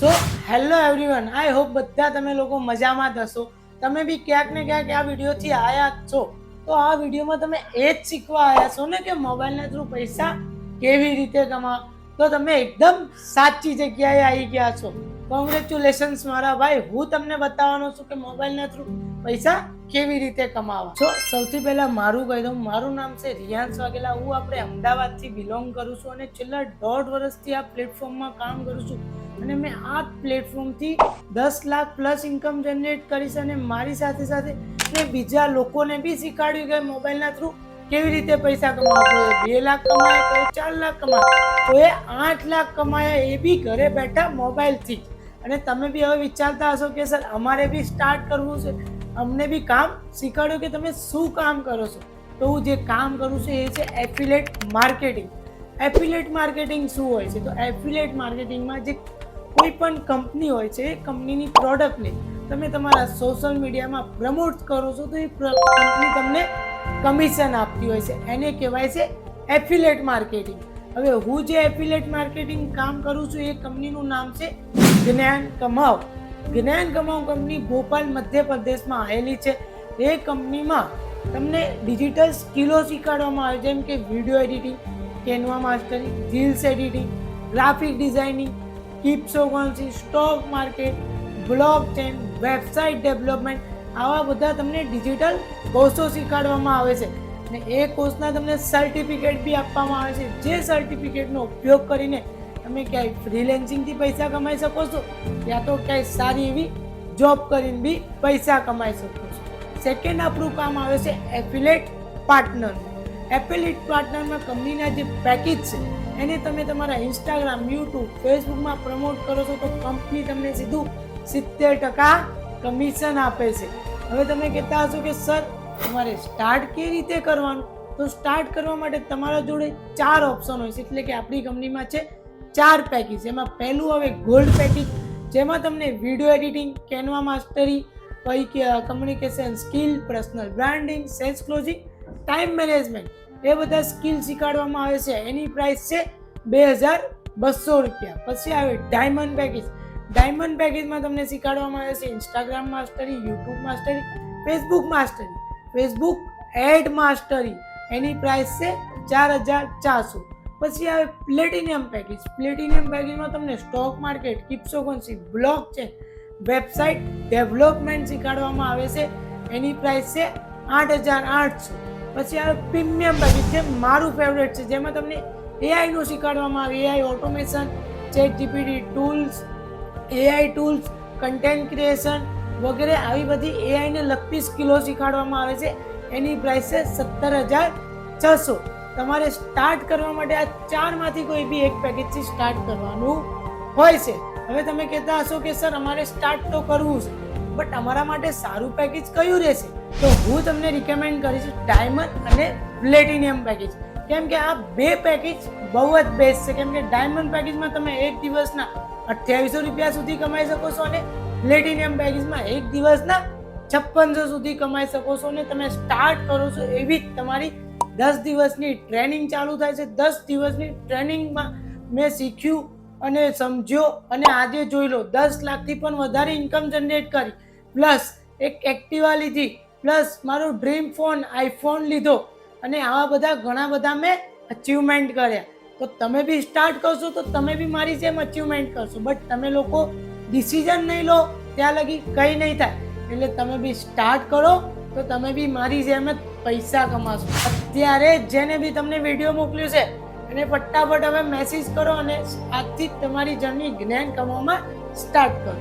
So hello everyone, I hope બધા તમે લોકો મજામાં જ હશો. તમે બી ક્યાંક ને ક્યાંક આ વિડીયોથી આવ્યા છો. તો આ વિડીયોમાં તમે એ જ શીખવા આવ્યા છો ને કે મોબાઈલના થ્રુ પૈસા કેવી રીતે કમાવા. તો તમે એકદમ સાચી જગ્યાએ આવી ગયા છો. કોંગ્રેચ્યુલેશન્સ મારા ભાઈ. હું તમને બતાવવાનો છું કે મોબાઈલના થ્રુ પૈસા કેવી રીતે કમાવા. તો સૌથી પહેલા મારું કહી દઉં, મારું નામ છે રિયાન્સ વાઘેલા. હું આપણે અમદાવાદથી બિલોંગ કરું છું અને છેલ્લા 1.5 વર્ષથી આ પ્લેટફોર્મમાં કામ કરું છું. અને મેં આ પ્લેટફોર્મથી 10 લાખ પ્લસ ઇન્કમ જનરેટ કરીશ અને મારી સાથે સાથે મેં બીજા લોકોને બી શીખવાડ્યું કે મોબાઈલના થ્રુ કેવી રીતે પૈસા કમાવા. કોઈ 2 લાખ કમાયા, કોઈ 4 લાખ કમાયા, કોઈ 8 લાખ કમાયા, એ બી ઘરે બેઠા મોબાઈલથી. અને તમે બી હવે વિચારતા હશો કે સર અમારે બી સ્ટાર્ટ કરવું છે, અમને બી કામ શીખવાડ્યું કે તમે શું કામ કરો છો. તો હું જે કામ કરું છું એ છે એફિલિએટ માર્કેટિંગ. એફિલિએટ માર્કેટિંગ શું હોય છે? તો એફિલિએટ માર્કેટિંગમાં જે કોઈ પણ કંપની હોય છે, એ કંપનીની પ્રોડક્ટને તમે તમારા સોશિયલ મીડિયામાં પ્રમોટ કરો છો તો એ કંપની તમને કમિશન આપતી હોય છે. એને કહેવાય છે એફિલિએટ માર્કેટિંગ. હવે હું જે એફિલિએટ માર્કેટિંગ કામ કરું છું એ કંપનીનું નામ છે જ્ઞાન કમાવ. જ્ઞાન કમાવ કંપની ભોપાલ મધ્યપ્રદેશમાં આવેલી છે. એ કંપનીમાં તમને ડિજિટલ સ્કિલો શીખવાડવામાં આવે, જેમ કે video editing, Canva mastery, reels editing, graphic designing, cryptocurrency, stock market, block chain, website development, આવા બધા તમને ડિજિટલ કોર્સો શીખવાડવામાં આવે છે. અને એ કોર્સના તમને સર્ટિફિકેટ બી આપવામાં આવે છે. જે સર્ટિફિકેટનો ઉપયોગ કરીને તમે ક્યાંય ફ્રીલેન્સિંગથી પૈસા કમાઈ શકો છો, યા તો ક્યાંય સારી એવી જોબ કરીને બી પૈસા કમાઈ શકો છો. સેકન્ડ આપણું કામ આવે છે એફિલિએટ પાર્ટનર. એફિલિએટ પાર્ટનરમાં કંપનીના જે પેકેજ છે એને તમે તમારા ઇન્સ્ટાગ્રામ, યુટ્યુબ, ફેસબુકમાં પ્રમોટ કરો છો તો કંપની તમને સીધું 70% કમિશન આપે છે. હવે તમે કહેતા હશો કે સર તમારે સ્ટાર્ટ કેવી રીતે કરવાનું? તો સ્ટાર્ટ કરવા માટે તમારા જોડે 4 ઓપ્શન હોય છે. એટલે કે આપણી કંપનીમાં છે 4 પેકેજ. એમાં પહેલું હવે ગોલ્ડ પેકેજ, જેમાં તમને video editing, Canva mastery, communication skill, personal branding, sales closing, time management, એ બધા સ્કિલ શીખવાડવામાં આવે છે. એની પ્રાઇસ છે 2200 રૂપિયા. પછી આવે ડાયમંડ પેકેજ. ડાયમંડ પેકેજમાં તમને શીખવાડવામાં આવે છે Instagram mastery, YouTube mastery, Facebook mastery, Facebook ad mastery. એની પ્રાઇસ છે 4400. પછી આવે પ્લેટિનિયમ પેકેજ. પ્લેટિનિયમ પેકેજમાં તમને stock market, cryptocurrency, blockchain, website development શીખવાડવામાં આવે છે. એની પ્રાઇસ છે 8800. પછી આવે પ્રીમિયમ પેકેજ, જે મારું ફેવરેટ છે, જેમાં તમને એઆઈનું શીખવાડવામાં આવે. AI automation, chat GPT tools, AI tools, content creation વગેરે આવી બધી એઆઈને લગતી સ્કિલો શીખવાડવામાં આવે છે. એની પ્રાઇસ છે 17600. તમારે સ્ટાર્ટ કરવા માટે આ 4માંથી કોઈ બી એક પેકેજથી સ્ટાર્ટ કરવાનું હોય છે. હવે તમે કહેતા હશો કે સર અમારે સ્ટાર્ટ તો કરવું છે, બટ અમારા માટે સારું પેકેજ કયું રહેશે? તો હું તમને રિકમેન્ડ કરીશ ડાયમંડ અને પ્લેટિનિયમ પેકેજ. કેમ કે આ 2 પેકેજ બહુ જ બેસ્ટ છે. કેમ કે ડાયમંડ પેકેજમાં તમે એક દિવસના 2800 રૂપિયા સુધી કમાઈ શકો છો અને પ્લેટિનિયમ પેકેજમાં એક દિવસના 5600 સુધી કમાઈ શકો છો. અને તમે સ્ટાર્ટ કરો છો એવી જ તમારી 10 દિવસની ટ્રેનિંગ ચાલુ થાય છે. 10 દિવસની ટ્રેનિંગમાં મેં શીખ્યું અને સમજ્યો અને આજે જોઈ લો 10 લાખથી પણ વધારે ઇન્કમ જનરેટ કરી, પ્લસ એક એક્ટિવા લીધી, પ્લસ મારો ડ્રીમ ફોન આઈફોન લીધો, અને આવા બધા ઘણા બધા મેં અચીવમેન્ટ કર્યા. તો તમે બી સ્ટાર્ટ કરશો તો તમે બી મારી જેમ અચીવમેન્ટ કરશો. બટ તમે લોકો ડિસિઝન નહીં લો ત્યાં લગી કંઈ નહીં થાય. એટલે તમે બી સ્ટાર્ટ કરો તો તમે બી મારી જેમ જ પૈસા કમાશો. અત્યારે જેને બી તમને વિડીયો મોકલ્યું છે એને ફટાફટ હવે મેસેજ કરો અને આજથી જ તમારી જર્ની જ્ઞાન કમાવામાં સ્ટાર્ટ કરો.